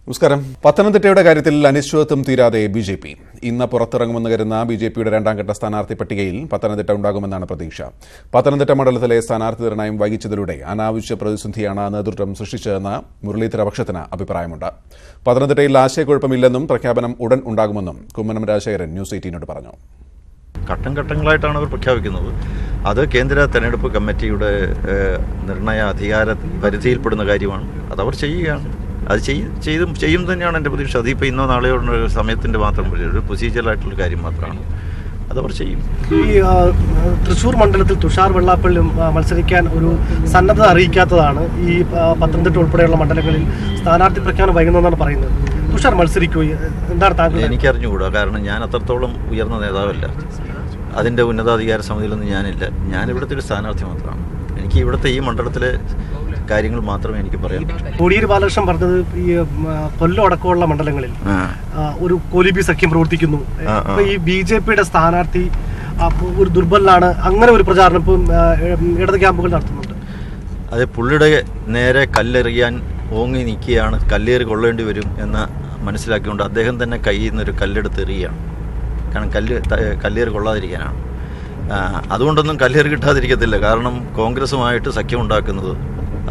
നമസ്കാരം. പത്തനംതിട്ടയുടെ കാര്യത്തിൽ അനിശ്ചിതത്വം തീരാതെ ബി.ജെ.പി. ഇന്ന് പുറത്തിറങ്ങുമെന്ന് കരുതുന്ന ബി.ജെ.പിയുടെ രണ്ടാംഘട്ട സ്ഥാനാർത്ഥി പട്ടികയിൽ പത്തനംതിട്ട ഉണ്ടാകുമെന്നാണ് പ്രതീക്ഷ. പത്തനംതിട്ട മണ്ഡലത്തിലെ സ്ഥാനാർത്ഥി നിർണയം വൈകിച്ചതിലൂടെ അനാവശ്യ പ്രതിസന്ധിയാണ് നേതൃത്വം സൃഷ്ടിച്ചതെന്ന് മുരളീധര പക്ഷത്തിന് അഭിപ്രായമുണ്ട്. പത്തനംതിട്ടയിൽ ആശയക്കുഴപ്പമില്ലെന്നും പ്രഖ്യാപനം ഉടൻ ഉണ്ടാകുമെന്നും കുമ്മനം രാജശേഖരൻ ന്യൂസ് 18 പറഞ്ഞു. ഘട്ടം ഘട്ടങ്ങളായിട്ടാണ് അവർ പ്രഖ്യാപിക്കുന്നത്. അത് കേന്ദ്ര തെരഞ്ഞെടുപ്പ് കമ്മിറ്റിയുടെ നിർണയ അധികാര പരിധിയിൽപ്പെടുന്ന കാര്യമാണ്. അതവർ ചെയ്യുകയാണ്. അത് ചെയ്യും തന്നെയാണ് എൻ്റെ പ്രതീക്ഷ. അതിപ്പോൾ ഇന്നോ നാളെയോ സമയത്തിൻ്റെ മാത്രം ഒരു പ്രൊസീജിയറായിട്ടുള്ള കാര്യം മാത്രമാണ്. അതവർ ചെയ്യും. ഈ തൃശ്ശൂർ മണ്ഡലത്തിൽ തുഷാർ വെള്ളാപ്പള്ളി മത്സരിക്കാൻ ഒരു സന്നദ്ധത അറിയിക്കാത്തതാണ് ഈ പത്തനംതിട്ട ഉൾപ്പെടെയുള്ള മണ്ഡലങ്ങളിൽ സ്ഥാനാർത്ഥി പ്രഖ്യാപനം വൈകുന്നതെന്നാണ് പറയുന്നത്. തുഷാർ മത്സരിക്കൂ, എന്താണ് താങ്കൾ? എനിക്കറിഞ്ഞുകൂടാ, കാരണം ഞാൻ അത്രത്തോളം ഉയർന്ന നേതാവല്ല. അതിൻ്റെ ഉന്നതാധികാര സമിതിയിലൊന്നും ഞാനില്ല. ഞാൻ ഇവിടുത്തെ ഒരു സ്ഥാനാർത്ഥി മാത്രമാണ്. എനിക്ക് ഇവിടുത്തെ ഈ മണ്ഡലത്തിലെ കാര്യങ്ങൾ മാത്രമേ എനിക്ക് പറയാൻ പറ്റൂ. കോടിയേരി ബാലകൃഷ്ണൻ പറഞ്ഞത് ഈ കൊല്ലം അടക്കമുള്ള മണ്ഡലങ്ങളിൽ ഒരു കോലിബി സഖ്യം പ്രവർത്തിക്കുന്നു. ഇപ്പൊ ഈ ബി.ജെ.പിയുടെ സ്ഥാനാർത്ഥി ഒരു ദുർബലാണ്, അങ്ങനെ ഒരു പ്രചാരണം ഇപ്പം ഇടത് ക്യാമ്പുകൾ നടത്തുന്നുണ്ട്. അത് പുള്ളിയുടെ നേരെ കല്ലെറിയാൻ ഓങ്ങി നിൽക്കുകയാണ്. കല്ലേറി കൊള്ളേണ്ടി വരും എന്ന് മനസ്സിലാക്കിക്കൊണ്ട് അദ്ദേഹം തന്നെ കയ്യിൽ നിന്നൊരു കല്ലെടുത്ത് എറിയുകയാണ്. കാരണം കല്ലേറ് കൊള്ളാതിരിക്കാനാണ്. അതുകൊണ്ടൊന്നും കല്ലേറ് കിട്ടാതിരിക്കത്തില്ല. കാരണം കോൺഗ്രസുമായിട്ട് സഖ്യം ഉണ്ടാക്കുന്നത്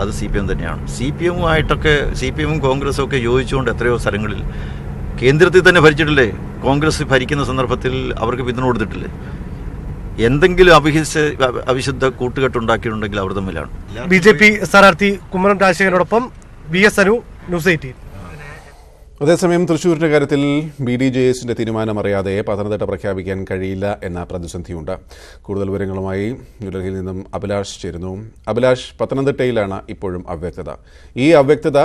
അത് CPM തന്നെയാണ്. CPM-ഉം കോൺഗ്രസും ഒക്കെ യോജിച്ചുകൊണ്ട് എത്രയോ സ്ഥലങ്ങളിൽ കേന്ദ്രത്തിൽ തന്നെ ഭരിച്ചിട്ടില്ലേ? കോൺഗ്രസ് ഭരിക്കുന്ന സന്ദർഭത്തിൽ അവർക്ക് പിന്തുണ കൊടുത്തിട്ടില്ലേ? എന്തെങ്കിലും അവിശുദ്ധ കൂട്ടുകെട്ടുണ്ടാക്കിയിട്ടുണ്ടെങ്കിൽ അവർ തമ്മിലാണ്. ബി.ജെ.പി. സ്ഥാനാർത്ഥി കുമ്മനം രാജശേഖരനോടൊപ്പം VS അനു, ന്യൂസ് 18. അതേസമയം തൃശൂരിന്റെ കാര്യത്തിൽ BDJS-ന്റെ തീരുമാനമറിയാതെ പത്തനംതിട്ട പ്രഖ്യാപിക്കാൻ കഴിയില്ല എന്ന പ്രതിസന്ധിയുണ്ട്. കൂടുതൽ വിവരങ്ങളുമായി ന്യൂഡൽഹിയിൽ നിന്നും അഭിലാഷ് ചേരുന്നു. അഭിലാഷ്, പത്തനംതിട്ടയിലാണ് ഇപ്പോഴും അവ്യക്തത. ഈ അവ്യക്തത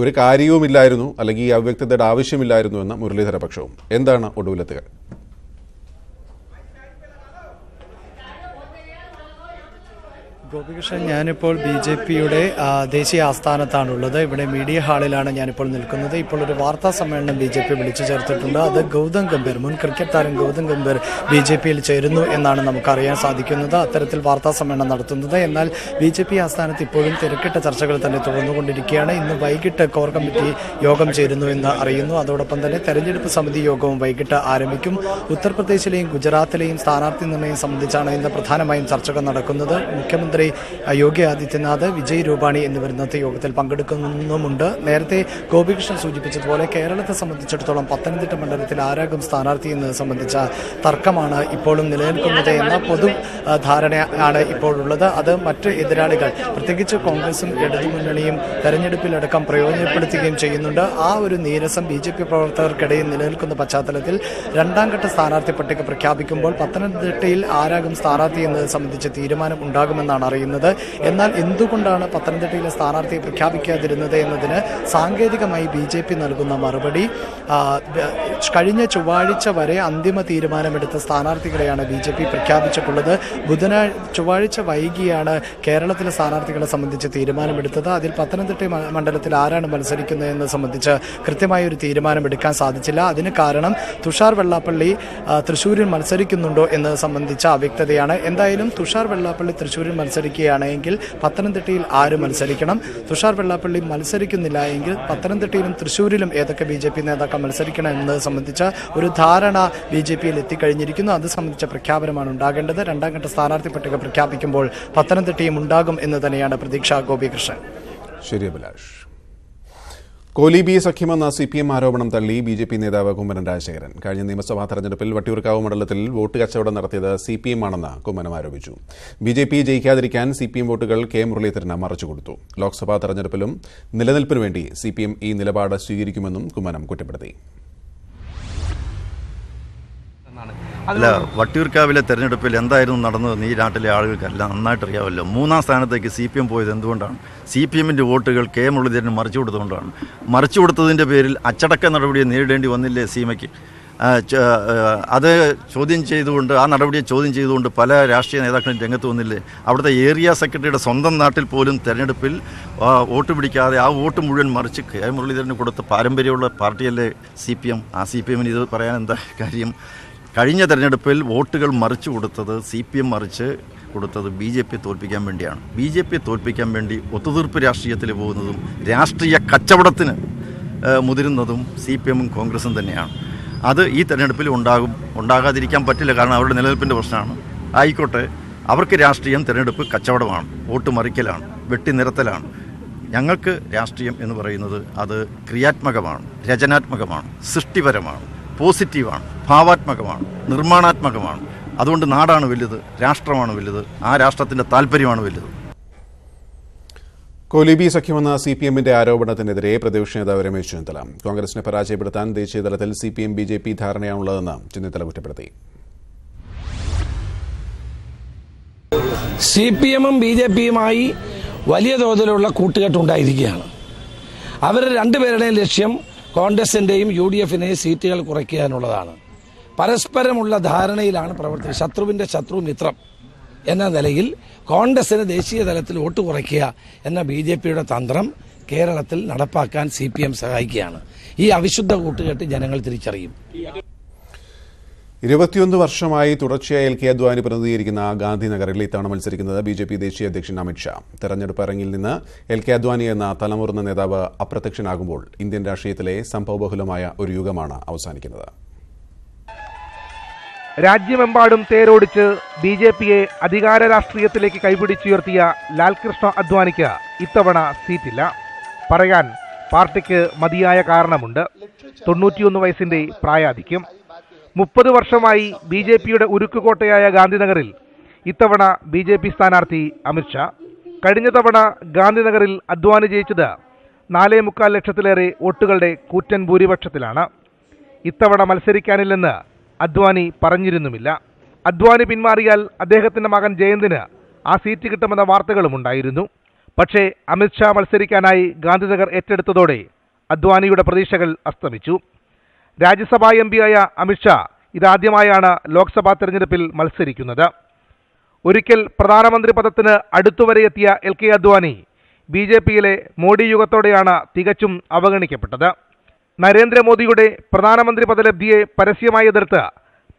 ഒരു കാര്യവുമില്ലായിരുന്നു, അല്ലെങ്കിൽ ഈ അവ്യക്തതയുടെ ആവശ്യമില്ലായിരുന്നു എന്ന മുരളീധര പക്ഷവും. എന്താണ് ഒടുവിലെത്തുക? ഗോപികൃഷ്ണൻ, ഞാനിപ്പോൾ BJP-യുടെ ദേശീയ ആസ്ഥാനത്താണുള്ളത്. ഇവിടെ മീഡിയ ഹാളിലാണ് ഞാനിപ്പോൾ നിൽക്കുന്നത്. ഇപ്പോൾ ഒരു വാർത്താ സമ്മേളനം BJP വിളിച്ചു ചേർത്തിട്ടുണ്ട്. അത് ഗൗതം ഗംഭീർ, മുൻ ക്രിക്കറ്റ് താരം ഗൗതം ഗംഭീർ BJP-യിൽ ചേരുന്നു എന്നാണ് നമുക്കറിയാൻ സാധിക്കുന്നത്. അത്തരത്തിൽ വാർത്താ സമ്മേളനം നടത്തുന്നത്. എന്നാൽ BJP ആസ്ഥാനത്ത് ഇപ്പോഴും തിരക്കിട്ട ചർച്ചകൾ തന്നെ തുടർന്നുകൊണ്ടിരിക്കുകയാണ്. ഇന്ന് വൈകിട്ട് കോർ കമ്മിറ്റി യോഗം ചേരുന്നു എന്ന് അറിയുന്നു. അതോടൊപ്പം തന്നെ തെരഞ്ഞെടുപ്പ് സമിതി യോഗവും വൈകിട്ട് ആരംഭിക്കും. ഉത്തർപ്രദേശിലെയും ഗുജറാത്തിലെയും സ്ഥാനാർത്ഥി നിർണയം സംബന്ധിച്ചാണ് ഇന്ന് പ്രധാനമായും ചർച്ചകൾ നടക്കുന്നത്. മുഖ്യമന്ത്രി യോഗി ആദിത്യനാഥ്, വിജയ് രൂപാണി എന്നിവർ ഇന്നത്തെ യോഗത്തിൽ പങ്കെടുക്കുന്നുമുണ്ട്. നേരത്തെ ഗോപികൃഷ്ണൻ സൂചിപ്പിച്ചതുപോലെ കേരളത്തെ സംബന്ധിച്ചിടത്തോളം പത്തനംതിട്ട മണ്ഡലത്തിൽ ആരാകും സ്ഥാനാർത്ഥി എന്നത് സംബന്ധിച്ച തർക്കമാണ് ഇപ്പോഴും നിലനിൽക്കുന്നത് എന്ന പൊതു ധാരണയാണ് ഇപ്പോഴുള്ളത്. അത് മറ്റ് എതിരാളികൾ, പ്രത്യേകിച്ച് കോൺഗ്രസും ഇടതുമുന്നണിയും തെരഞ്ഞെടുപ്പിലടക്കം പ്രയോജനപ്പെടുത്തുകയും ചെയ്യുന്നുണ്ട്. ആ ഒരു നീരസം BJP പ്രവർത്തകർക്കിടയിൽ നിലനിൽക്കുന്ന പശ്ചാത്തലത്തിൽ രണ്ടാംഘട്ട സ്ഥാനാർത്ഥി പട്ടിക പ്രഖ്യാപിക്കുമ്പോൾ പത്തനംതിട്ടയിൽ ആരാകും സ്ഥാനാർത്ഥി എന്നത് സംബന്ധിച്ച് തീരുമാനം ഉണ്ടാകുമെന്നാണ് അറിയുന്നത്. എന്നാൽ എന്തുകൊണ്ടാണ് പത്തനംതിട്ടയിലെ സ്ഥാനാർത്ഥിയെ പ്രഖ്യാപിക്കാതിരുന്നത് എന്നതിന് സാങ്കേതികമായി BJP നൽകുന്ന മറുപടി, കഴിഞ്ഞ ചൊവ്വാഴ്ച വരെ അന്തിമ തീരുമാനമെടുത്ത സ്ഥാനാർത്ഥികളെയാണ് BJP പ്രഖ്യാപിച്ചിട്ടുള്ളത്. ചൊവ്വാഴ്ച വൈകിയാണ് കേരളത്തിലെ സ്ഥാനാർത്ഥികളെ സംബന്ധിച്ച് തീരുമാനമെടുത്തത്. അതിൽ പത്തനംതിട്ട മണ്ഡലത്തിൽ ആരാണ് മത്സരിക്കുന്നതെന്ന് സംബന്ധിച്ച് കൃത്യമായ ഒരു തീരുമാനമെടുക്കാൻ സാധിച്ചില്ല. അതിന് കാരണം തുഷാർ വെള്ളാപ്പള്ളി തൃശ്ശൂരിൽ മത്സരിക്കുന്നുണ്ടോ എന്നത് സംബന്ധിച്ച അവ്യക്തതയാണ്. എന്തായാലും തുഷാർ വെള്ളാപ്പള്ളി തൃശ്ശൂരിൽ മത്സരിക്കുകയാണെങ്കിൽ പത്തനംതിട്ടയിൽ ആര് മത്സരിക്കണം? തുഷാർ വെള്ളാപ്പള്ളി മത്സരിക്കുന്നില്ല എങ്കിൽ പത്തനംതിട്ടയിലും തൃശ്ശൂരിലും ഏതൊക്കെ BJP നേതാക്കൾ മത്സരിക്കണം എന്നത് സംബന്ധിച്ച ഒരു ധാരണ BJP-യിൽ എത്തിക്കഴിഞ്ഞിരിക്കുന്നു. അത് സംബന്ധിച്ച പ്രഖ്യാപനമാണ് ഉണ്ടാകേണ്ടത്. രണ്ടാംഘട്ട സ്ഥാനാർത്ഥി പട്ടിക പ്രഖ്യാപിക്കുമ്പോൾ പത്തനംതിട്ടയും ഉണ്ടാകും എന്ന് തന്നെയാണ് പ്രതീക്ഷ. ഗോപികൃഷ്ണൻ. ശരി അഭിലാഷ്. കോലിബി സഖ്യമെന്ന CPM ആരോപണം തള്ളി BJP നേതാവ് കുമ്മനം രാജശേഖരൻ. കഴിഞ്ഞ നിയമസഭാ തെരഞ്ഞെടുപ്പിൽ വട്ടിയൂർക്കാവ് മണ്ഡലത്തിൽ വോട്ട് കച്ചവടം നടത്തിയത് CPM ആണെന്ന് കുമ്മനം ആരോപിച്ചു. BJP ജയിക്കാതിരിക്കാൻ CPM വോട്ടുകൾ K മുരളീധരന് മറച്ചുകൊടുത്തു. ലോക്സഭാ തെരഞ്ഞെടുപ്പിലും നിലനിൽപ്പിനു വേണ്ടി CPM ഈ നിലപാട് സ്വീകരിക്കുമെന്നും കുമ്മനം കുറ്റപ്പെടുത്തി. അല്ല, വട്ടിയൂർക്കാവിലെ തെരഞ്ഞെടുപ്പിൽ എന്തായിരുന്നു നടന്നതെന്ന് ഈ നാട്ടിലെ ആളുകൾക്കെല്ലാം നന്നായിട്ട് അറിയാമല്ലോ. മൂന്നാം സ്ഥാനത്തേക്ക് CPM പോയത് എന്തുകൊണ്ടാണ്? CPM-ന്റെ വോട്ടുകൾ K മുരളീധരന് മറിച്ചു കൊടുത്തുകൊണ്ടാണ്. മറിച്ചു കൊടുത്തതിൻ്റെ പേരിൽ അച്ചടക്ക നടപടിയെ നേരിടേണ്ടി വന്നില്ലേ സീമയ്ക്ക്? അത് ചോദ്യം ചെയ്തുകൊണ്ട്, ആ നടപടിയെ ചോദ്യം ചെയ്തുകൊണ്ട് പല രാഷ്ട്രീയ നേതാക്കളും രംഗത്ത് വന്നില്ലേ? അവിടുത്തെ ഏരിയ സെക്രട്ടറിയുടെ സ്വന്തം നാട്ടിൽ പോലും തെരഞ്ഞെടുപ്പിൽ വോട്ട് പിടിക്കാതെ ആ വോട്ട് മുഴുവൻ മറിച്ച് K മുരളീധരന് കൊടുത്ത പാരമ്പര്യമുള്ള പാർട്ടിയല്ലേ CPM. ആ CPM-ന് ഇത് പറയാൻ എന്താ കാര്യം? കഴിഞ്ഞ തെരഞ്ഞെടുപ്പിൽ വോട്ടുകൾ മറിച്ചു കൊടുത്തത് CPM മറിച്ച് കൊടുത്തത് BJP തോൽപ്പിക്കാൻ വേണ്ടിയാണ്. BJP തോൽപ്പിക്കാൻ വേണ്ടി ഒത്തുതീർപ്പ് രാഷ്ട്രീയത്തിൽ പോകുന്നതും രാഷ്ട്രീയ കച്ചവടത്തിന് മുതിരുന്നതും CPM ഉം കോൺഗ്രസും തന്നെയാണ്. അത് ഈ തെരഞ്ഞെടുപ്പിൽ ഉണ്ടാകാതിരിക്കാൻ പറ്റില്ല. കാരണം അവരുടെ നിലനിൽപ്പിൻ്റെ പ്രശ്നമാണ്. ആയിക്കോട്ടെ, അവർക്ക് രാഷ്ട്രീയം തെരഞ്ഞെടുപ്പ് കച്ചവടമാണ്, വോട്ട് മറിക്കലാണ്, വെട്ടിനിരത്തലാണ്. ഞങ്ങൾക്ക് രാഷ്ട്രീയം എന്ന് പറയുന്നത് അത് ക്രിയാത്മകമാണ്, രചനാത്മകമാണ്, സൃഷ്ടിപരമാണ്, പോസിറ്റീവാണ്, ഭാവാത്മകമാണ്, നിർമ്മാണാത്മകമാണ്. അതുകൊണ്ട് നാടാണ് വലുത്, രാഷ്ട്രമാണ് വലുത്, ആ രാഷ്ട്രത്തിൻ്റെ താല്പര്യമാണ് വലുത്. കോലീബി സഖ്യമെന്ന CPMന്റെ ആരോപണത്തിനെതിരെ പ്രതിപക്ഷ നേതാവ് രമേശ് ചെന്നിത്തല കോൺഗ്രസിനെ പരാജയപ്പെടുത്താൻ ദേശീയതലത്തിൽ CPM BJP ധാരണയാണുള്ളതെന്ന് ചെന്നിത്തല കുറ്റപ്പെടുത്തി. CPMും BJPയുമായി വലിയ തോതിലുള്ള കൂട്ടുകെട്ടുണ്ടായിരിക്കുകയാണ്. അവർ രണ്ടുപേരുടെയും ലക്ഷ്യം കോൺഗ്രസിന്റെയും UDFന്റെയും സീറ്റുകൾ കുറയ്ക്കുക എന്നുള്ളതാണ്. പരസ്പരമുള്ള ധാരണയിലാണ് പ്രവർത്തിക്കുന്നത്. ശത്രുവിന്റെ ശത്രു മിത്രം എന്ന നിലയിൽ കോൺഗ്രസിന് ദേശീയ തലത്തിൽ വോട്ട് കുറയ്ക്കുക എന്ന BJPയുടെ തന്ത്രം കേരളത്തിൽ നടപ്പാക്കാൻ CPM സഹായിക്കുകയാണ്. ഈ അവിശുദ്ധ കൂട്ടുകെട്ട് ജനങ്ങൾ തിരിച്ചറിയും. 21 വർഷമായി തുടർച്ചയായി LK അദ്വാനി പ്രതിനിധീകരിക്കുന്ന ഗാന്ധിനഗറിൽ ഇത്തവണ മത്സരിക്കുന്നത് BJP ദേശീയ അധ്യക്ഷൻ അമിത്ഷാ. തെരഞ്ഞെടുപ്പ് അരങ്ങിൽ നിന്ന് LK അദ്വാനി എന്ന തലമുതിർന്ന നേതാവ് അപ്രത്യക്ഷനാകുമ്പോൾ ഇന്ത്യൻ രാഷ്ട്രീയത്തിലെ സംഭവബഹുലമായ ഒരു യുഗമാണ് അവസാനിക്കുന്നത്. രാജ്യമെമ്പാടും തേരോടിച്ച് BJPയെ അധികാര രാഷ്ട്രീയത്തിലേക്ക് കൈപിടിച്ചുയർത്തിയ ലാൽകൃഷ്ണ അദ്വാനിക്ക് ഇത്തവണ സീറ്റില്ല. പറയാൻ പാർട്ടിക്ക് മതിയായ കാരണമുണ്ട്. 91 വയസ്സിന്റെ പ്രായാധിക്യം. 30 വർഷമായി BJPയുടെ ഉരുക്കുകോട്ടയായ ഗാന്ധിനഗറിൽ ഇത്തവണ BJP സ്ഥാനാർത്ഥി അമിത്ഷാ. കഴിഞ്ഞ തവണ ഗാന്ധിനഗറിൽ അദ്വാനി ജയിച്ചത് 4.25 ലക്ഷത്തിലേറെ വോട്ടുകളുടെ കൂറ്റൻ ഭൂരിപക്ഷത്തിലാണ്. ഇത്തവണ മത്സരിക്കാനില്ലെന്ന് അദ്വാനി പറഞ്ഞിരുന്നുമില്ല. അദ്വാനി പിന്മാറിയാൽ അദ്ദേഹത്തിന്റെ മകൻ ജയന്തിന് ആ സീറ്റ് കിട്ടുമെന്ന വാർത്തകളുമുണ്ടായിരുന്നു. പക്ഷേ അമിത്ഷാ മത്സരിക്കാനായി ഗാന്ധിനഗർ ഏറ്റെടുത്തതോടെ അദ്വാനിയുടെ പ്രതീക്ഷകൾ അസ്തമിച്ചു. രാജ്യസഭാ MP-യായ അമിത്ഷാ ഇതാദ്യമായാണ് ലോക്സഭാ തെരഞ്ഞെടുപ്പിൽ മത്സരിക്കുന്നത്. ഒരിക്കൽ പ്രധാനമന്ത്രി പദത്തിന് അടുത്തുവരെ എത്തിയ LK അദ്വാനി BJPയിലെ മോഡി യുഗത്തോടെയാണ് തികച്ചും അവഗണിക്കപ്പെട്ടത്. നരേന്ദ്രമോദിയുടെ പ്രധാനമന്ത്രി പദലബ്ധിയെ പരസ്യമായി എതിർത്ത്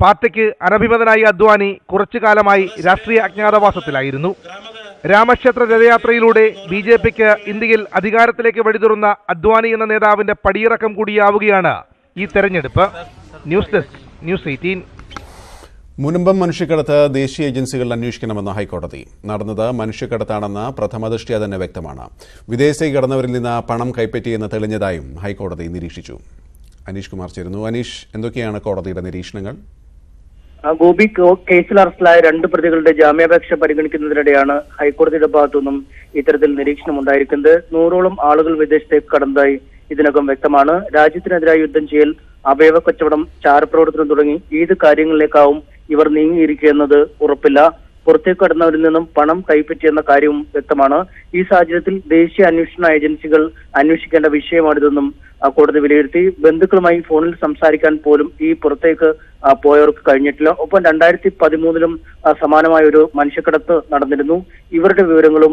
പാർട്ടിക്ക് അനഭിമതനായ അദ്വാനി കുറച്ചു കാലമായി രാഷ്ട്രീയ അജ്ഞാതവാസത്തിലായിരുന്നു. രാമക്ഷേത്ര രഥയാത്രയിലൂടെ BJPക്ക് ഇന്ത്യയിൽ അധികാരത്തിലേക്ക് വഴിതുറന്ന അദ്വാനി എന്ന നേതാവിന്റെ പടിയിറക്കം കൂടിയാവുകയാണ് ഈ തെരഞ്ഞെടുപ്പ്. News desk, News 18. മുനമ്പം മനുഷ്യക്കടത്ത് ദേശീയ ഏജൻസികൾ അന്വേഷിക്കണമെന്ന് ഹൈക്കോടതി. നടന്നത് മനുഷ്യക്കടത്താണെന്ന് പ്രഥമദൃഷ്ട്യാ തന്നെ വ്യക്തമാണ്. വിദേശത്തേക്ക് കടന്നവരിൽ നിന്ന് പണം കൈപ്പറ്റിയെന്ന് തെളിഞ്ഞതായും ഹൈക്കോടതി നിരീക്ഷിച്ചു. അനീഷ് കുമാർ ചേരുന്നു. അനീഷ്, എന്തൊക്കെയാണ് കോടതിയുടെ നിരീക്ഷണങ്ങൾ? ഗോപി, കേസിൽ അറസ്റ്റിലായ 2 പ്രതികളുടെ ജാമ്യാപേക്ഷ പരിഗണിക്കുന്നതിനിടെയാണ് ഹൈക്കോടതിയുടെ ഭാഗത്തുനിന്നും ഇത്തരത്തിൽ നിരീക്ഷണം ഉണ്ടായിരിക്കുന്നത്. 100ഓളം ആളുകൾ വിദേശത്തേക്ക് കടന്നതായി ഇതിനകം വ്യക്തമാണ്. രാജ്യത്തിനെതിരായി യുദ്ധം ചെയ്യൽ, അവയവ കച്ചവടം, ചാരപ്രവർത്തനം തുടങ്ങി ഏത് കാര്യങ്ങളിലേക്കാവും ഇവർ നീങ്ങിയിരിക്കുന്നത് ഉറപ്പില്ല. പുറത്തേക്ക് കടന്നവരിൽ നിന്നും പണം കൈപ്പറ്റിയെന്ന കാര്യവും വ്യക്തമാണ്. ഈ സാഹചര്യത്തിൽ ദേശീയ അന്വേഷണ ഏജൻസികൾ അന്വേഷിക്കേണ്ട വിഷയമാണിതെന്നും കോടതി വിലയിരുത്തി. ബന്ധുക്കളുമായി ഫോണിൽ സംസാരിക്കാൻ പോലും ഈ പുറത്തേക്ക് പോയവർക്ക് കഴിഞ്ഞിട്ടില്ല. ഒപ്പം 2013-ലും സമാനമായ ഒരു മനുഷ്യക്കടത്ത് നടന്നിരുന്നു. ഇവരുടെ വിവരങ്ങളും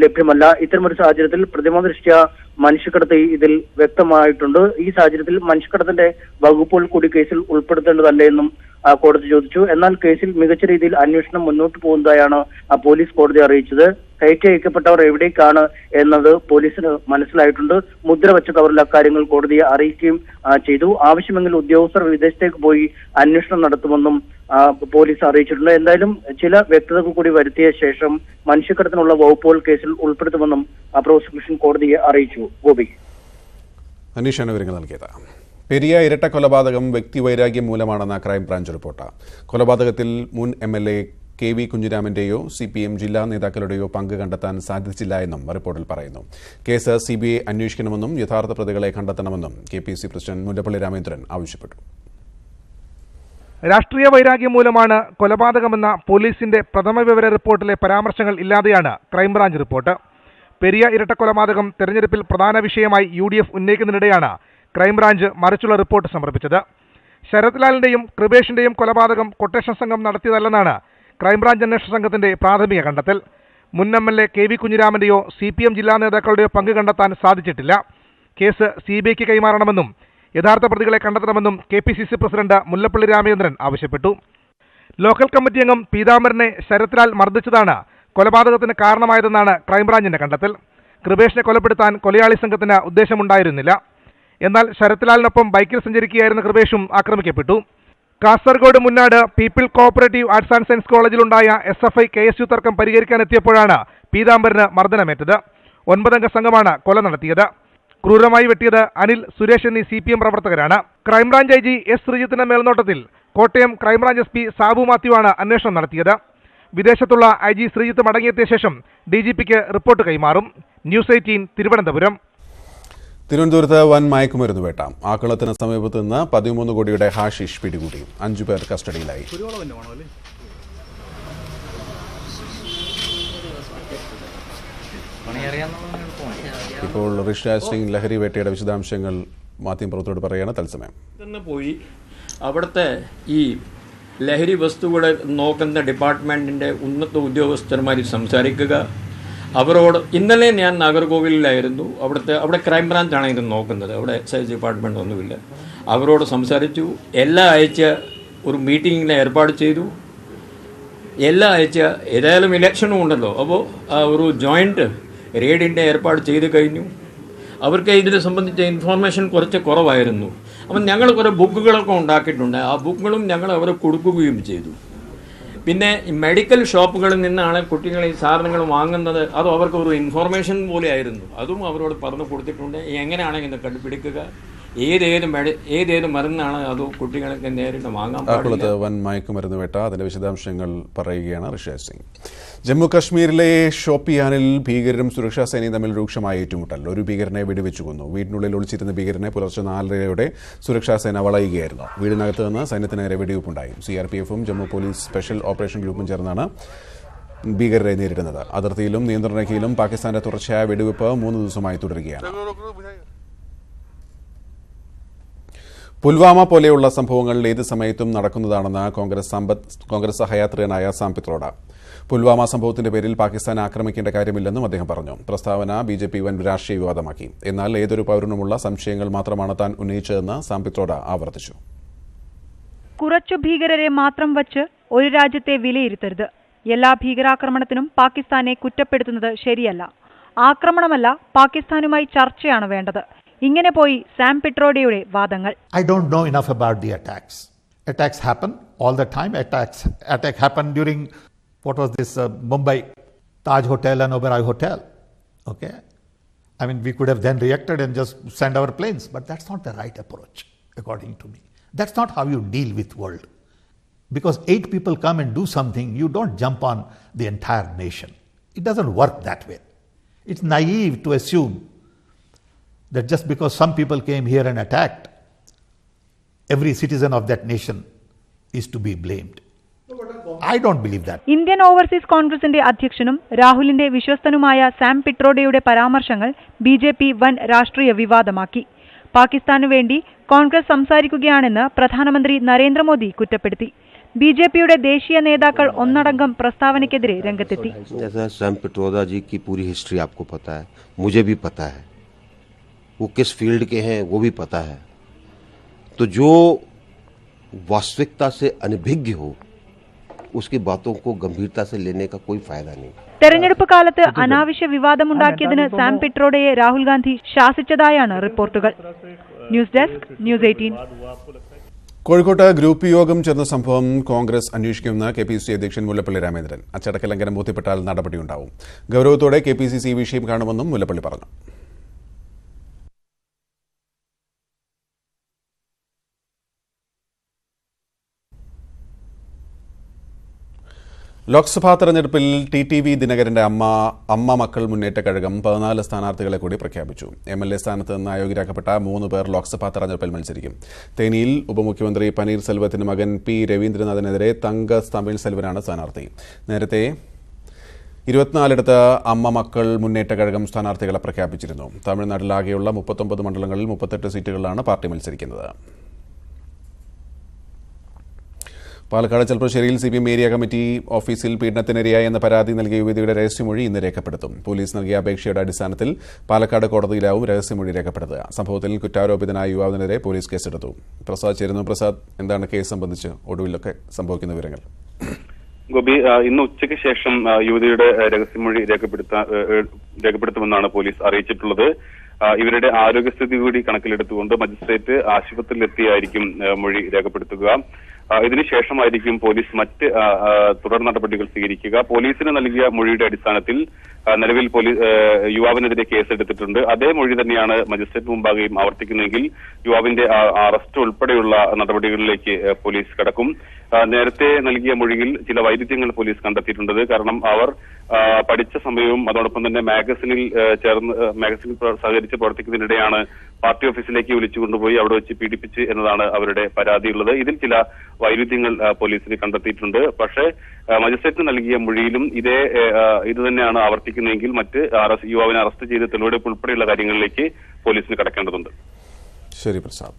ലഭ്യമല്ല. ഇത്തരമൊരു സാഹചര്യത്തിൽ പ്രഥമദൃഷ്ട്യാ മനുഷ്യക്കടത്ത് ഇതിൽ വ്യക്തമായിട്ടുണ്ട്. ഈ സാഹചര്യത്തിൽ മനുഷ്യക്കടത്തിന്റെ വകുപ്പുകൾ കൂടി കേസിൽ ഉൾപ്പെടുത്തേണ്ടതല്ലേ എന്നും കോടതി ചോദിച്ചു. എന്നാൽ കേസിൽ മികച്ച രീതിയിൽ അന്വേഷണം മുന്നോട്ട് പോകുന്നതായാണ് പോലീസ് കോടതിയെ അറിയിച്ചത്. കയറ്റി അയക്കപ്പെട്ടവർ എവിടേക്കാണ് എന്നത് പോലീസിന് മനസ്സിലായിട്ടുണ്ട്. മുദ്ര വെച്ച കവറിൽ അക്കാര്യങ്ങൾ കോടതിയെ അറിയിക്കുകയും ചെയ്തു. ആവശ്യമെങ്കിൽ ഉദ്യോഗസ്ഥർ വിദേശത്തേക്ക് പോയി അന്വേഷണം നടത്തുമെന്നും പോലീസ് അറിയിച്ചിട്ടുണ്ട്. എന്തായാലും ചില വ്യക്തതകൾ കൂടി വരുത്തിയ ശേഷം മനുഷ്യക്കടത്തിനുള്ള വകുപ്പുകൾ കേസിൽ ഉൾപ്പെടുത്തുമെന്നും പ്രോസിക്യൂഷൻ കോടതിയെ അറിയിച്ചു. ഗോപി, അനീഷാണ് വിവരങ്ങൾ നൽകിയത്. പെരിയ ഇരട്ട കൊലപാതകം വ്യക്തിവൈരാഗ്യം മൂലമാണെന്ന ക്രൈംബ്രാഞ്ച് റിപ്പോർട്ട്. കൊലപാതകത്തിൽ മുൻ MLA KV കുഞ്ഞിരാമന്റെയോ CPM ജില്ലാ നേതാക്കളുടെയോ പങ്ക് കണ്ടെത്താൻ സാധിച്ചില്ല എന്നും റിപ്പോർട്ടിൽ പറയുന്നു. കേസ് CBI അന്വേഷിക്കണമെന്നും യഥാർത്ഥ പ്രതികളെ കണ്ടെത്തണമെന്നും KPC പ്രസിഡന്റ് മുല്ലപ്പള്ളി രാമചന്ദ്രൻ ആവശ്യപ്പെട്ടു. രാഷ്ട്രീയ വൈരാഗ്യം മൂലമാണ് കൊലപാതകമെന്ന പോലീസിന്റെ പ്രഥമ വിവര റിപ്പോർട്ടിലെ പരാമർശങ്ങൾ ഇല്ലാതെയാണ് ക്രൈംബ്രാഞ്ച് റിപ്പോർട്ട്. പെരിയ ഇരട്ട കൊലപാതകം തെരഞ്ഞെടുപ്പിൽ പ്രധാന വിഷയമായി UDF ഉന്നയിക്കുന്നതിനിടെയാണ് ക്രൈംബ്രാഞ്ച് മറിച്ചുള്ള റിപ്പോർട്ട് സമർപ്പിച്ചത്. ശരത് ലാലിന്റെയും കൃപേഷിന്റെയും കൊലപാതകം കൊട്ടേഷൻ സംഘം നടത്തിയതല്ലെന്നാണ് ക്രൈംബ്രാഞ്ച് അന്വേഷണ സംഘത്തിന്റെ പ്രാഥമിക കണ്ടെത്തൽ. മുൻ MLA KV കുഞ്ഞിരാമന്റെയോ CPM ജില്ലാ നേതാക്കളുടെയോ പങ്ക് കണ്ടെത്താൻ സാധിച്ചിട്ടില്ല. കേസ് CBIക്ക് കൈമാറണമെന്നും യഥാർത്ഥ പ്രതികളെ കണ്ടെത്തണമെന്നും KPCC പ്രസിഡന്റ് മുല്ലപ്പള്ളി രാമചന്ദ്രൻ ആവശ്യപ്പെട്ടു. ലോക്കൽ കമ്മിറ്റി അംഗം പീതാംബരനെ ശരത് ലാൽ മർദ്ദിച്ചതാണ് കൊലപാതകത്തിന് കാരണമായതെന്നാണ് ക്രൈംബ്രാഞ്ചിന്റെ കണ്ടെത്തൽ. കൃപേഷിനെ കൊലപ്പെടുത്താൻ കൊലയാളി സംഘത്തിന് ഉദ്ദേശമുണ്ടായിരുന്നില്ല. എന്നാൽ ശരത്ലാലിനൊപ്പം ബൈക്കിൽ സഞ്ചരിക്കുകയായിരുന്ന കൃപേഷും ആക്രമിക്കപ്പെട്ടു. Kasaragod Munnad people cooperative arts and science കോളേജിലുണ്ടായ SFI KSU തർക്കം പരിഹരിക്കാനെത്തിയപ്പോഴാണ് പീതാംബരന് മർദ്ദനമേറ്റത്. 9 അംഗ സംഘമാണ് കൊല നടത്തിയത്. ക്രൂരമായി വെട്ടിയത് അനിൽ, സുരേഷ് എന്നീ CPM പ്രവർത്തകരാണ്. ക്രൈംബ്രാഞ്ച് IG S ശ്രീജിത്തിന്റെ മേൽനോട്ടത്തിൽ കോട്ടയം ക്രൈംബ്രാഞ്ച് SP സാബു മാത്യുവാണ് അന്വേഷണം നടത്തിയത്. വിദേശത്തുള്ള IG ശ്രീജിത്ത് മടങ്ങിയെത്തിയ ശേഷം DGPക്ക് റിപ്പോർട്ട് കൈമാറും. ന്യൂസ് 18 തിരുവനന്തപുരം. തിരുവനന്തപുരത്ത് വൻ മയക്കുമരുന്ന് വേട്ട. ആക്കുളത്തിന് സമീപത്ത് നിന്ന് 13 കോടിയുടെ ഹാഷിഷ് പിടികൂടി. 5 പേർ കസ്റ്റഡിയിലായി. ഇപ്പോൾ ഋഷിരാജ് സിംഗ് ലഹരി വേട്ടയുടെ വിശദാംശങ്ങൾ മാധ്യമപ്രവർത്തകരോട് പറയുകയാണ് തത്സമയം. പോയി അവിടുത്തെ ഈ ലഹരി വസ്തുക്കളെ നോക്കുന്ന ഡിപ്പാർട്ട്മെൻറ്റിൻ്റെ ഉന്നത ഉദ്യോഗസ്ഥന്മാർ സംസാരിക്കുക. അവരോട് ഇന്നലെ ഞാൻ നാഗർകോവിലിലായിരുന്നു. അവിടെ ക്രൈംബ്രാഞ്ചാണ് ഇത് നോക്കുന്നത്, അവിടെ എക്സൈസ് ഡിപ്പാർട്ട്മെൻ്റ് ഒന്നുമില്ല. അവരോട് സംസാരിച്ചു. എല്ലാ ആഴ്ച ഒരു മീറ്റിങ്ങിന് ഏർപ്പാട് ചെയ്തു. എല്ലാ ആഴ്ച ഏതായാലും ഇലക്ഷനും ഉണ്ടല്ലോ, അപ്പോൾ ഒരു ജോയിൻറ്റ് റെയ്ഡിൻ്റെ ഏർപ്പാട് ചെയ്ത് കഴിഞ്ഞു. അവർക്ക് ഇതിനെ സംബന്ധിച്ച ഇൻഫോർമേഷൻ കുറച്ച് കുറവായിരുന്നു. അപ്പം ഞങ്ങൾ കുറേ ബുക്കുകളൊക്കെ ഉണ്ടാക്കിയിട്ടുണ്ട്. ആ ബുക്കുകളും ഞങ്ങൾ അവരെ കൊടുക്കുകയും ചെയ്തു. പിന്നെ ഈ മെഡിക്കൽ ഷോപ്പുകളിൽ നിന്നാണ് കുട്ടികൾ ഈ സാധനങ്ങൾ വാങ്ങുന്നത്. അതും അവർക്ക് ഒരു ഇൻഫോർമേഷൻ പോലെ ആയിരുന്നു. അതും അവരോട് പറഞ്ഞു കൊടുത്തിട്ടുണ്ട്. എങ്ങനെയാണ് ഇത് കണ്ടുപിടിക്കുക, ഏതേത് മരുന്നാണ് അത് കുട്ടികൾക്ക് നേരിട്ട് വാങ്ങാൻ പാടില്ല. വൻ മയക്കുമരുന്ന് വേട്ട, അതിന്റെ വിശദാംശങ്ങൾ പറയുകയാണ് ഋഷിരാജ് സിംഗ്. ജമ്മു കശ്മീരിലെ ഷോപ്പിയാനിൽ ഭീകരരും സുരക്ഷാ സേനയും തമ്മിൽ രൂക്ഷമായ ഏറ്റുമുട്ടൽ. ഒരു ഭീകരനെ വെടിവെച്ചു കൊന്നു. വീടിനുള്ളിൽ ഒളിച്ചിരുന്ന ഭീകരനെ പുലർച്ചെ 4:30 സുരക്ഷാ സേന വളയുകയായിരുന്നു. വീടിനകത്ത് നിന്ന് സൈന്യത്തിന് നേരെ വെടിവെപ്പുണ്ടായി. CRPFും ജമ്മു പോലീസ് സ്പെഷ്യൽ ഓപ്പറേഷൻ ഗ്രൂപ്പും ചേർന്നാണ് ഭീകരരെ നേരിടുന്നത്. അതിർത്തിയിലും നിയന്ത്രണ രേഖയിലും പാകിസ്ഥാന്റെ തുടർച്ചയായ വെടിവെപ്പ് 3 ദിവസമായി തുടരുകയാണ്. പുൽവാമ പോലെയുള്ള സംഭവങ്ങൾ ഏത് സമയത്തും നടക്കുന്നതാണെന്ന് കോൺഗ്രസ് സഹയാത്രികനായ സാം പിത്രോഡ. പുൽവാമ സംഭവത്തിന്റെ പേരിൽ പാകിസ്ഥാൻ ആക്രമിക്കേണ്ട കാര്യമില്ലെന്നും അദ്ദേഹം പറഞ്ഞു. പ്രസ്താവന BJP വൻ രാഷ്ട്രീയ വിവാദമാക്കി. എന്നാൽ ഏതൊരു പൗരനുമുള്ള സംശയങ്ങൾ മാത്രമാണ് താൻ ഉന്നയിച്ചതെന്ന് സാം പിത്രോഡ ആവർത്തിച്ചു. കുറച്ചു ഭീകരരെ മാത്രം വച്ച് ഒരു രാജ്യത്തെ വിലയിരുത്തരുത്. എല്ലാ ഭീകരാക്രമണത്തിനും പാകിസ്ഥാനെ കുറ്റപ്പെടുത്തുന്നത് ശരിയല്ല. ആക്രമണമല്ല, പാകിസ്ഥാനുമായി ചർച്ചയാണ് വേണ്ടത്. ഇങ്ങനെ പോയി സാം പിട്രോഡയുടെ വാദങ്ങൾ. I don't know enough about the attacks. Attacks happen all the time. Attack happened during what was this Mumbai Taj Hotel and Oberoi Hotel. Okay, I mean we could have then reacted and just send our planes, but that's not the right approach according to me. That's not how you deal with world. Because 8 people come and do something, you don't jump on the entire nation. It doesn't work that way. It's naive to assume that just because some people came here and attacked, every citizen of that nation is to be blamed. I don't believe that. Indian overseas കോൺഗ്രസിന്റെ അധ്യക്ഷനും രാഹുലിന്റെ വിശ്വസ്തനുമായ Sam പിട്രോഡയുടെ പരാമർശങ്ങൾ BJP വൻ രാഷ്ട്രീയ വിവാദമാക്കി. പാകിസ്ഥാനു വേണ്ടി കോൺഗ്രസ് സംസാരിക്കുകയാണെന്ന് പ്രധാനമന്ത്രി നരേന്ദ്രമോദി കുറ്റപ്പെടുത്തി. BJPയുടെ ദേശീയ നേതാക്കൾ ഒന്നടങ്കം പ്രസ്താവനയ്ക്കെതിരെ രംഗത്തെത്തി. സാം പിട്രോഡा जी की पूरी हिस्ट्री आपको पता है, मुझे भी पता है. वो किस फील्ड के हैं वो भी पता है. तो जो वास्तविकता से अनभिज्ञ हो उसकी बातों को गंभीरता से लेने का कोई फायदा नहीं. തെരഞ്ഞെടുപ്പ് കാലത്ത് അനാവശ്യ വിവാദമുണ്ടാക്കിയതിന് സാം പിട്രോഡയെ രാഹുൽ ഗാന്ധി ശാസിച്ചതായാണ് റിപ്പോർട്ടുകൾ. News desk, news 18. കോഴിക്കോട്ട് ഗ്രൂപ്പ് യോഗം ചേർന്ന സംഭവം കോൺഗ്രസ് അന്വേഷിക്കുമെന്ന് KPCC അധ്യക്ഷൻ മുല്ലപ്പള്ളി രാമചന്ദ്രൻ. അച്ചടക്ക ലംഘനം ബോധ്യപ്പെട്ടാൽ നടപടിയുണ്ടാവും. ഗൌരവത്തോടെ KPCC വിഷയം കാണുമെന്നും മുല്ലപ്പള്ളി പറഞ്ഞു. ലോക്സഭാ തെരഞ്ഞെടുപ്പിൽ TTV ദിനകരന്റെ അമ്മ മക്കൾ മുന്നേറ്റ കഴകം 14 സ്ഥാനാർത്ഥികളെ കൂടി പ്രഖ്യാപിച്ചു. MLA സ്ഥാനത്ത് നിന്ന് അയോഗ്യരാക്കപ്പെട്ട 3 പേർ ലോക്സഭാ തെരഞ്ഞെടുപ്പിൽ മത്സരിക്കും. തേനിയിൽ ഉപമുഖ്യമന്ത്രി പനീർ സെൽവത്തിന്റെ മകൻ P. രവീന്ദ്രനാഥിനെതിരെ തമിഴ് സെൽവനാണ് സ്ഥാനാർത്ഥി. നേരത്തെ 24 അമ്മ മക്കൾ മുന്നേറ്റ കഴകം സ്ഥാനാർത്ഥികളെ പ്രഖ്യാപിച്ചിരുന്നു. തമിഴ്നാട്ടിലാകെയുള്ള 39 മണ്ഡലങ്ങളിൽ 38 സീറ്റുകളിലാണ് പാർട്ടി മത്സരിക്കുന്നത്. പാലക്കാട് ചെർപ്പുളശ്ശേരിയിൽ CPM ഏരിയ കമ്മിറ്റി ഓഫീസിൽ പീഡനത്തിനിരയായി എന്ന പരാതി നൽകിയ യുവതിയുടെ രഹസ്യമൊഴി ഇന്ന് രേഖപ്പെടുത്തും. പോലീസ് നൽകിയ അപേക്ഷയുടെ അടിസ്ഥാനത്തിൽ പാലക്കാട് കോടതിയിലാവും രഹസ്യമൊഴി രേഖപ്പെടുത്തുക. സംഭവത്തിൽ കുറ്റാരോപിതനായ യുവാവിനെതിരെ പോലീസ് കേസെടുത്തു. പ്രസാദ് ചേരുന്നു. പ്രസാദ്, എന്താണ് കേസ് സംബന്ധിച്ച് ഒടുവിലൊക്കെ സംഭവിക്കുന്ന വിവരങ്ങൾ? ഗോപി, ഇന്ന് ഉച്ചയ്ക്ക് ശേഷം യുവതിയുടെ രഹസ്യമൊഴി രേഖപ്പെടുത്തുമെന്നാണ് പോലീസ് അറിയിച്ചിട്ടുള്ളത്. ഇവരുടെ ആരോഗ്യസ്ഥിതി കൂടി കണക്കിലെടുത്തുകൊണ്ട് മജിസ്ട്രേറ്റ് ആശുപത്രിയിലെത്തിയായിരിക്കും മൊഴി രേഖപ്പെടുത്തുക. ഇതിനുശേഷമായിരിക്കും പോലീസ് മറ്റ് തുടർ നടപടികൾ സ്വീകരിക്കുക. പോലീസിന് നൽകിയ മൊഴിയുടെ അടിസ്ഥാനത്തിൽ നിലവിൽ യുവാവിനെതിരെ കേസെടുത്തിട്ടുണ്ട്. അതേ മൊഴി തന്നെയാണ് മജിസ്ട്രേറ്റ് മുമ്പാകെയും ആവർത്തിക്കുന്നതെങ്കിൽ യുവാവിന്റെ അറസ്റ്റ് ഉൾപ്പെടെയുള്ള നടപടികളിലേക്ക് പോലീസ് കടക്കും. നേരത്തെ നൽകിയ മൊഴിയിൽ ചില വൈരുദ്ധ്യങ്ങൾ പോലീസ് കണ്ടെത്തിയിട്ടുണ്ട്. കാരണം അവർ പഠിച്ച സമയവും അതോടൊപ്പം തന്നെ മാഗസിനിൽ സഹകരിച്ച് പ്രവർത്തിക്കുന്നതിനിടെയാണ് പാർട്ടി ഓഫീസിലേക്ക് വിളിച്ചു കൊണ്ടുപോയി അവിടെ വെച്ച് പീഡിപ്പിച്ച് എന്നതാണ് അവരുടെ പരാതിയുള്ളത്. ഇതിൽ ചില വൈരുദ്ധ്യങ്ങൾ പോലീസിന് കണ്ടെത്തിയിട്ടുണ്ട്. പക്ഷേ മജിസ്ട്രേറ്റിന് നൽകിയ മൊഴിയിലും ഇത് തന്നെയാണ് ആവർത്തിക്കുന്നതെങ്കിൽ മറ്റ് യുവാവിനെ അറസ്റ്റ് ചെയ്ത് തെളിവെടുപ്പ് ഉൾപ്പെടെയുള്ള കാര്യങ്ങളിലേക്ക് പോലീസിന് കടക്കേണ്ടതുണ്ട്. ശരി പ്രസാദ്.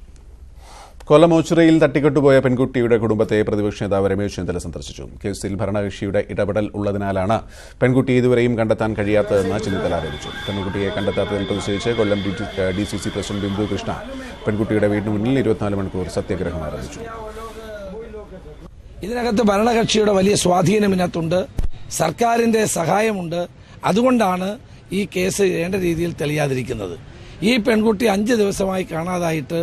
കൊല്ലം ഓച്ചിറയിൽ തട്ടിക്കൊണ്ടുപോയ പെൺകുട്ടിയുടെ കുടുംബത്തെ പ്രതിപക്ഷ നേതാവ് രമേശ് ചെന്നിത്തല സന്ദർശിച്ചു. കേസിൽ ഭരണകക്ഷിയുടെ ഇടപെടൽ ഉള്ളതിനാലാണ് പെൺകുട്ടിയെ ഇതുവരെയും കണ്ടെത്താൻ കഴിയാത്തതെന്ന് ചെന്നിത്തല ആരോപിച്ചു. പെൺകുട്ടിയെ കണ്ടെത്താത്തതിൽ പ്രതിഷേധിച്ച് കൊല്ലം DCC പ്രസിഡന്റ് ബിന്ദു കൃഷ്ണ പെൺകുട്ടിയുടെ വീടിന് മുന്നിൽ 24 മണിക്കൂർ സത്യാഗ്രഹം ആരംഭിച്ചു. ഇതിനകത്ത് ഭരണകക്ഷിയുടെ വലിയ സ്വാധീനം ഇതിനകത്തുണ്ട്, സർക്കാരിന്റെ സഹായമുണ്ട്. അതുകൊണ്ടാണ് ഈ കേസ് വേണ്ട രീതിയിൽ തെളിയാതിരിക്കുന്നത്. ഈ പെൺകുട്ടി 5 ദിവസമായി കാണാതായിട്ട്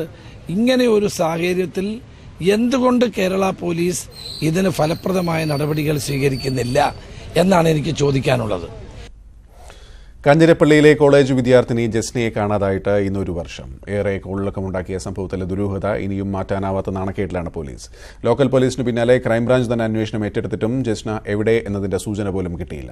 ഇങ്ങനെ ഒരു സാഹചര്യത്തിൽ എന്തുകൊണ്ട് കേരള പോലീസ് ഇതിന് ഫലപ്രദമായ നടപടികൾ സ്വീകരിക്കുന്നില്ല എന്നാണ് എനിക്ക് ചോദിക്കാനുള്ളത്. കാഞ്ഞിരപ്പള്ളിയിലെ കോളേജ് വിദ്യാർത്ഥിനി ജസ്നയെ കാണാതായിട്ട് ഇന്നൊരു വർഷം. ഏറെ കോളിളക്കമുണ്ടാക്കിയ സംഭവത്തിലെ ദുരൂഹത ഇനിയും മാറ്റാനാവാത്ത നാണക്കേട്ടിലാണ് പോലീസ്. ലോക്കൽ പോലീസിന് പിന്നാലെ ക്രൈംബ്രാഞ്ച് തന്നെ അന്വേഷണം ഏറ്റെടുത്തിട്ടും ജസ്ന എവിടെ എന്നതിന്റെ സൂചന പോലും കിട്ടിയില്ല.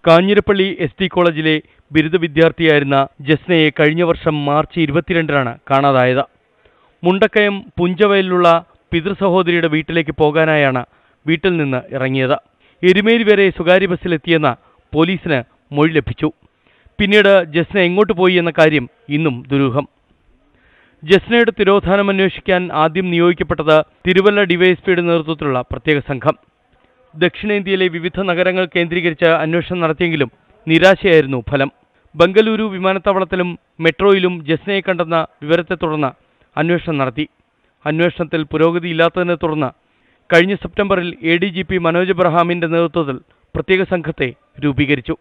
കാഞ്ഞിരപ്പള്ളി ST കോളേജിലെ ബിരുദ വിദ്യാർത്ഥിയായിരുന്ന ജസ്നയെ കഴിഞ്ഞ വർഷം മാർച്ച് 22-നാണ് കാണാതായത്. മുണ്ടക്കയം പുഞ്ചവയലിലുള്ള പിതൃസഹോദരിയുടെ വീട്ടിലേക്ക് പോകാനായാണ് വീട്ടിൽ നിന്ന് ഇറങ്ങിയത്. എരുമേലി വരെ സ്വകാര്യ ബസ്സിലെത്തിയെന്ന പോലീസിന് മൊഴി ലഭിച്ചു. പിന്നീട് ജസ്ന എങ്ങോട്ട് പോയി എന്ന കാര്യം ഇന്നും ദുരൂഹം. ജസ്നയുടെ തിരോധാനം അന്വേഷിക്കാൻ ആദ്യം നിയോഗിക്കപ്പെട്ടത് തിരുവല്ല ഡിവൈഎസ്പിയുടെ നേതൃത്വത്തിലുള്ള പ്രത്യേക സംഘം. ദക്ഷിണേന്ത്യയിലെ വിവിധ നഗരങ്ങൾ കേന്ദ്രീകരിച്ച് അന്വേഷണം നടത്തിയെങ്കിലും നിരാശയായിരുന്നു ഫലം. ബംഗളൂരു വിമാനത്താവളത്തിലും മെട്രോയിലും ജസ്നയെ കണ്ടെന്ന വിവരത്തെ തുടർന്ന് അന്വേഷണം നടത്തി. അന്വേഷണത്തിൽ പുരോഗതിയില്ലാത്തതിനെ തുടർന്ന് കഴിഞ്ഞ സെപ്റ്റംബറിൽ ADGP മനോജ് എബ്രഹാമിന്റെ നേതൃത്വത്തിൽ പ്രത്യേക സംഘത്തെ രൂപീകരിച്ചു.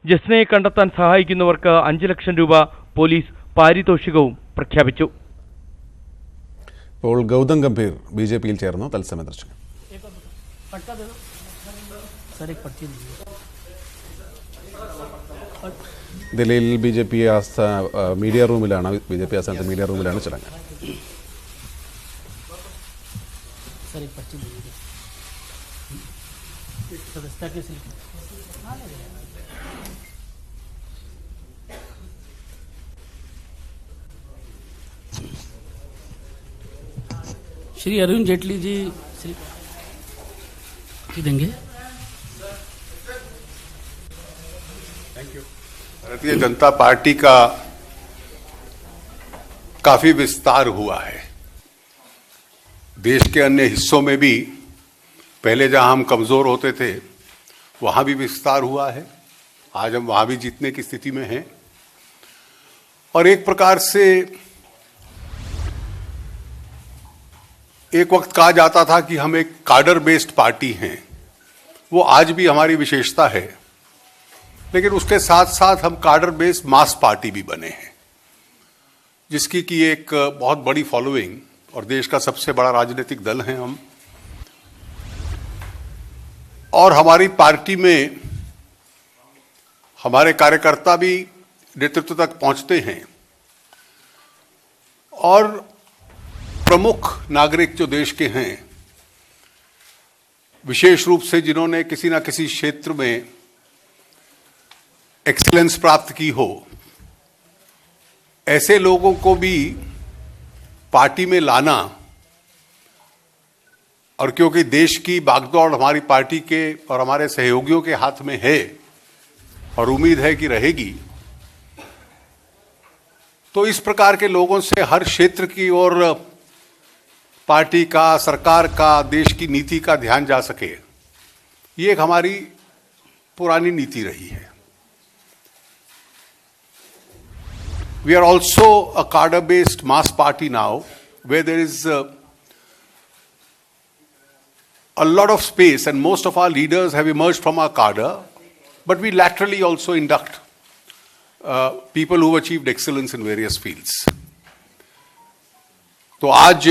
ജസ്നയെ കണ്ടെത്താൻ സഹായിക്കുന്നവർക്ക് 5 ലക്ഷം രൂപ പോലീസ് പാരിതോഷികവും പ്രഖ്യാപിച്ചു. ഇപ്പോൾ ഗൗതം ഗംഭീർ BJPയിൽ ചേർന്നു. തത്സമയ ദർശനം. ദില്ലിയിൽ BJP മീഡിയ റൂമിലാണ് BJP ആസ്ഥാനത്തെ മീഡിയ റൂമിലാണ് ചടങ്ങ്. श्री अरुण जेटली जी देंगे. भारतीय जनता पार्टी का काफी विस्तार हुआ है. देश के अन्य हिस्सों में भी पहले जहां हम कमजोर होते थे वहां भी विस्तार हुआ है. आज हम वहां भी जीतने की स्थिति में हैं और एक प्रकार से एक वक्त कहा जाता था कि हम एक काडर बेस्ड पार्टी हैं. वो आज भी हमारी विशेषता है, लेकिन उसके साथ साथ हम काडर बेस्ड मास पार्टी भी बने हैं, जिसकी की एक बहुत बड़ी फॉलोइंग और देश का सबसे बड़ा राजनीतिक दल है हम. और हमारी पार्टी में हमारे कार्यकर्ता भी नेतृत्व तक पहुंचते हैं और प्रमुख नागरिक जो देश के हैं, विशेष रूप से जिन्होंने किसी ना किसी क्षेत्र में एक्सीलेंस प्राप्त की हो, ऐसे लोगों को भी पार्टी में लाना. और क्योंकि देश की बागडोर हमारी पार्टी के और हमारे सहयोगियों के हाथ में है और उम्मीद है कि रहेगी, तो इस प्रकार के लोगों से हर क्षेत्र की और पार्टी का, सरकार का, देश की नीति का ध्यान जा सके, ये एक हमारी पुरानी नीति रही है. We are also a cadre-based mass party now, where there is a lot of space, and most of our leaders have emerged from our cadre, but we laterally also induct people who achieved excellence in various fields. तो आज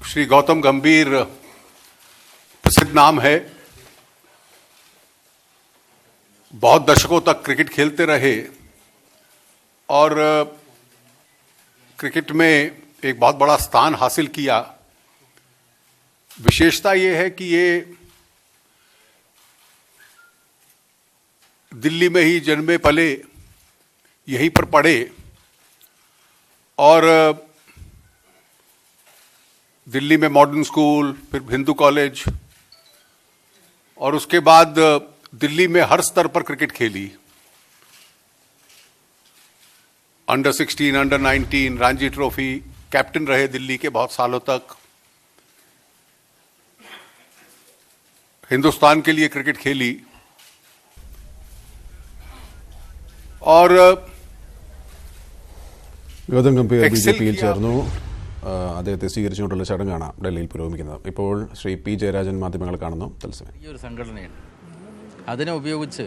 श्री गौतम गंभीर प्रसिद्ध नाम है, बहुत दशकों तक cricket खेलते रहे और क्रिकेट में एक बहुत बड़ा स्थान हासिल किया। विशेषता यह है कि ये दिल्ली में ही जन्मे पले, यहीं पर पढ़े और दिल्ली में मॉडर्न स्कूल, फिर हिंदू कॉलेज और उसके बाद दिल्ली में हर स्तर पर क्रिकेट खेली। Under 16, under 19, Ranji trophy, captain रहे दिल्ली के बहुत सालों तक। हिंदुस्तान के लिए क्रिकेट खेली और ഗൗതം ഗംഭീർ ബിജെപിയിൽ ചേർന്നു. അദ്ദേഹത്തെ സ്വീകരിച്ചുകൊണ്ടുള്ള ചടങ്ങാണ് ഡൽഹിയിൽ പുരോഗമിക്കുന്നത്. ഇപ്പോൾ ശ്രീ പി ജയരാജൻ മാധ്യമങ്ങളെ കാണുന്നു തത്സമയം. ഈ ഒരു സംഘടനയാണ്, അതിനെ ഉപയോഗിച്ച്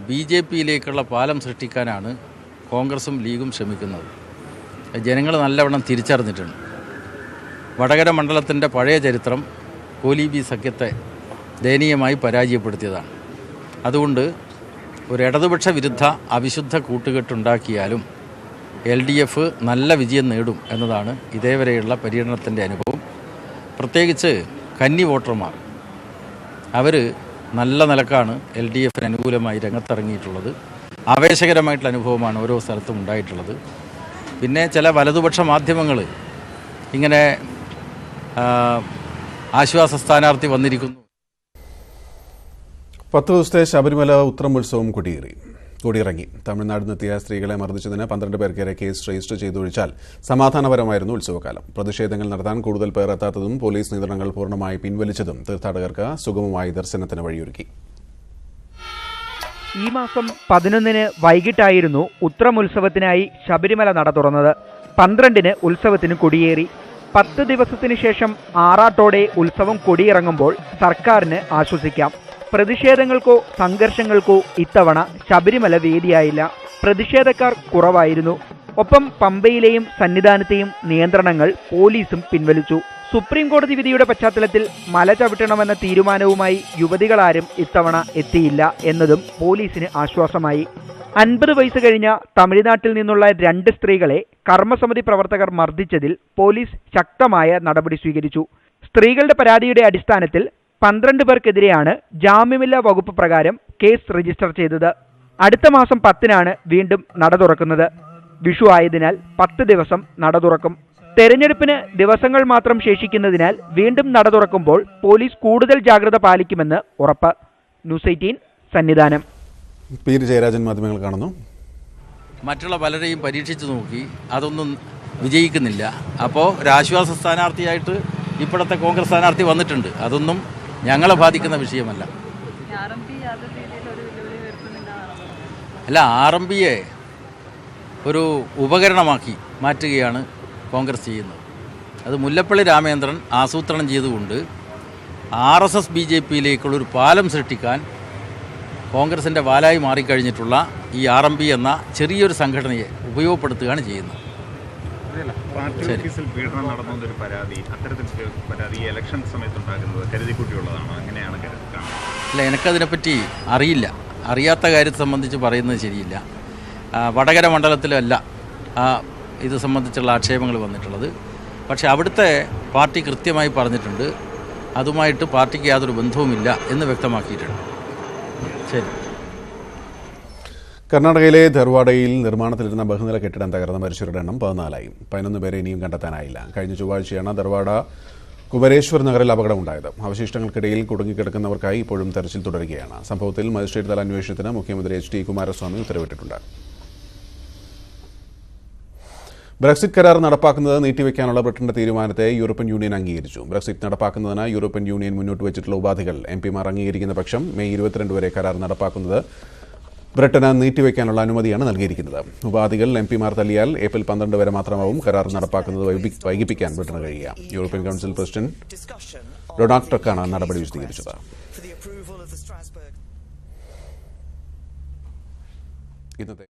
BJPയിലേക്കുള്ള പാലം സൃഷ്ടിക്കാനാണ് കോൺഗ്രസും ലീഗും ശ്രമിക്കുന്നത്. ജനങ്ങൾ നല്ലവണ്ണം തിരിച്ചറിഞ്ഞിട്ടുണ്ട്. വടകര മണ്ഡലത്തിൻ്റെ പഴയ ചരിത്രം കോലീബി സഖ്യത്തെ ദയനീയമായി പരാജയപ്പെടുത്തിയതാണ്. അതുകൊണ്ട് ഒരു ഇടതുപക്ഷ വിരുദ്ധ അവിശുദ്ധ കൂട്ടുകെട്ടുണ്ടാക്കിയാലും LDF നല്ല വിജയം നേടും എന്നതാണ് ഇതേവരെയുള്ള പര്യടനത്തിൻ്റെ അനുഭവം. പ്രത്യേകിച്ച് കന്നി വോട്ടർമാർ അവർ നല്ല നിലക്കാണ് LDFന് അനുകൂലമായി രംഗത്തിറങ്ങിയിട്ടുള്ളത്. ആവേശകരമായിട്ടുള്ള അനുഭവമാണ് ഓരോ സ്ഥലത്തും ഉണ്ടായിട്ടുള്ളത്. പിന്നെ ചില വലതുപക്ഷ മാധ്യമങ്ങൾ ഇങ്ങനെ ആശ്വാസ സ്ഥാനാർത്ഥി വന്നിരിക്കുന്നു. 10 ദിവസത്തെ ശബരിമല ഉത്രം കൊടിയിറങ്ങി. തമിഴ്നാട് നിന്നെത്തിയ സ്ത്രീകളെ മർദ്ദിച്ചതിന് 12 പേർക്കെതിരെ കേസ് രജിസ്റ്റർ ചെയ്തൊഴിച്ചാൽ സമാധാനപരമായിരുന്നു ഉത്സവകാലം. പ്രതിഷേധങ്ങൾ നടത്താൻ കൂടുതൽ പേർ എത്താത്തതും പോലീസ് നിയന്ത്രണങ്ങൾ പൂർണ്ണമായി പിൻവലിച്ചതും തീർത്ഥാടകർക്ക് സുഗമമായി ദർശനത്തിന് വഴിയൊരുക്കി. ഈ മാസം 11-ന് വൈകിട്ടായിരുന്നു ഉത്രമുത്സവത്തിനായി ശബരിമല നട തുറന്നത്. 12-ന് ഉത്സവത്തിന് കൊടിയേറി. 10 ദിവസത്തിന് ശേഷം ആറാട്ടോടെ ഉത്സവം കൊടിയിറങ്ങുമ്പോൾ സർക്കാരിന് ആശ്വസിക്കാം. പ്രതിഷേധങ്ങൾക്കോ സംഘർഷങ്ങൾക്കോ ഇത്തവണ ശബരിമല വേദിയായില്ല. പ്രതിഷേധക്കാർ കുറവായിരുന്നു. ഒപ്പം പമ്പയിലെയും സന്നിധാനത്തെയും നിയന്ത്രണങ്ങൾ പോലീസും പിൻവലിച്ചു. സുപ്രീം കോടതി വിധിയുടെ പശ്ചാത്തലത്തിൽ മല ചവിട്ടണമെന്ന തീരുമാനവുമായി യുവതികളാരും ഇത്തവണ എത്തിയില്ല എന്നതും പോലീസിന് ആശ്വാസമായി. 50 വയസ്സ് കഴിഞ്ഞ തമിഴ്നാട്ടിൽ നിന്നുള്ള 2 സ്ത്രീകളെ കർമ്മസമിതി പ്രവർത്തകർ മർദ്ദിച്ചതിൽ പോലീസ് ശക്തമായ നടപടി സ്വീകരിച്ചു. സ്ത്രീകളുടെ പരാതിയുടെ അടിസ്ഥാനത്തിൽ 12 പേർക്കെതിരെയാണ് ജാമ്യമില്ലാ വകുപ്പ് പ്രകാരം കേസ് രജിസ്റ്റർ ചെയ്തത്. അടുത്ത മാസം 10-നാണ് വീണ്ടും നട തുറക്കുന്നത്. വിഷു ആയതിനാൽ 10 ദിവസം നട തുറക്കും. തെരഞ്ഞെടുപ്പിന് ദിവസങ്ങൾ മാത്രം ശേഷിക്കുന്നതിനാൽ വീണ്ടും നട തുറക്കുമ്പോൾ പോലീസ് കൂടുതൽ ജാഗ്രത പാലിക്കുമെന്ന് ഉറപ്പ്. ന്യൂസ് 18 സന്നിധാനം. പി ജയരാജൻ മാധ്യമങ്ങൾ കാണുന്നു. മറ്റുള്ള പലരെയും പരീക്ഷിച്ചു നോക്കി, അതൊന്നും വിജയിക്കുന്നില്ല. അപ്പോൾ ഒരാശ്വാസ സ്ഥാനാർത്ഥിയായിട്ട് ഇപ്പോഴത്തെ കോൺഗ്രസ് സ്ഥാനാർത്ഥി വന്നിട്ടുണ്ട്. അതൊന്നും ഞങ്ങളെ ബാധിക്കുന്ന വിഷയമല്ല. അല്ല, RMPയെ ഒരു ഉപകരണമാക്കി മാറ്റുകയാണ് കോൺഗ്രസ് ചെയ്യുന്നത്. അത് മുല്ലപ്പള്ളി രാമചന്ദ്രൻ ആസൂത്രണം ചെയ്തുകൊണ്ട് RSS BJPയിലേക്കുള്ളൊരു പാലം സൃഷ്ടിക്കാൻ കോൺഗ്രസിൻ്റെ വാലായി മാറിക്കഴിഞ്ഞിട്ടുള്ള ഈ RMP എന്ന ചെറിയൊരു സംഘടനയെ ഉപയോഗപ്പെടുത്തുകയാണ് ചെയ്യുന്നത്. പാർട്ടി ഓഫീസിൽ പീഡനം നടന്നൊരു പരാതി, അത്തരത്തിൽ പരാതി ഇലക്ഷൻ സമയത്തുണ്ടാകുന്നത് കരുതിക്കുട്ടിയുള്ളതാണ്, അങ്ങനെയാണ് കാണുന്നത്. അല്ല, എനിക്കതിനെപ്പറ്റി അറിയില്ല. അറിയാത്ത കാര്യത്തെ സംബന്ധിച്ച് പറയുന്നത് ശരിയില്ല. വടകര മണ്ഡലത്തിലല്ല ഇത് സംബന്ധിച്ചുള്ള ആക്ഷേപങ്ങൾ വന്നിട്ടുള്ളത്. പക്ഷേ അവിടുത്തെ പാർട്ടി കൃത്യമായി പറഞ്ഞിട്ടുണ്ട്, അതുമായിട്ട് പാർട്ടിക്ക് യാതൊരു ബന്ധവുമില്ല എന്ന് വ്യക്തമാക്കിയിട്ടുണ്ട്. ശരി. കർണാടകയിലെ ധർവാഡയിൽ നിർമ്മാണത്തിലിരുന്ന ബഹുനില കെട്ടിടം തകർന്ന് മരിച്ചവരുടെ എണ്ണം 14ആയി. 11 പേരെ ഇനിയും കണ്ടെത്താനായില്ല. കഴിഞ്ഞ ചൊവ്വാഴ്ചയാണ് ധർവാഡ കുമരേശ്വർ നഗറിൽ അപകടമുണ്ടായത്. അവശിഷ്ടങ്ങൾക്കിടയിൽ കുടുങ്ങിക്കിടക്കുന്നവർക്കായി ഇപ്പോഴും തെരച്ചിൽ തുടരുകയാണ്. സംഭവത്തിൽ മജിസ്ട്രേറ്റ് തല അന്വേഷണത്തിന് മുഖ്യമന്ത്രി HD കുമാരസ്വാമി ഉത്തരവിട്ടിട്ടുണ്ട്. ബ്രെക്സിറ്റ് കരാർ നടപ്പാക്കുന്നത് നീട്ടിവെക്കാനുള്ള ബ്രിട്ടന്റെ തീരുമാനത്തെ യൂറോപ്യൻ യൂണിയൻ അംഗീകരിച്ചു. ബ്രെക്സിറ്റ് നടപ്പാക്കുന്നതിന് യൂറോപ്യൻ യൂണിയൻ മുന്നോട്ട് വെച്ചിട്ടുള്ള ഉപാധികൾ MP-മാർ അംഗീകരിക്കുന്ന പക്ഷം മെയ് 22 വരെ കരാർ നടപ്പാക്കുന്നത് ബ്രിട്ടന് നീട്ടിവെക്കാനുള്ള അനുമതിയാണ് നൽകിയിരിക്കുന്നത്. ഉപാധികൾ MP-മാർ തള്ളിയാൽ ഏപ്രിൽ 12 വരെ മാത്രമാവും കരാർ നടപ്പാക്കുന്നത് വൈകിപ്പിക്കാൻ ബ്രിട്ടന് കഴിയുക. യൂറോപ്യൻ കൗൺസിൽ പ്രസിഡന്റ് ഡൊണാൾഡ് ടസ്കാണ് നടപടി വിശദീകരിച്ചത്. ഇന്നത്തെ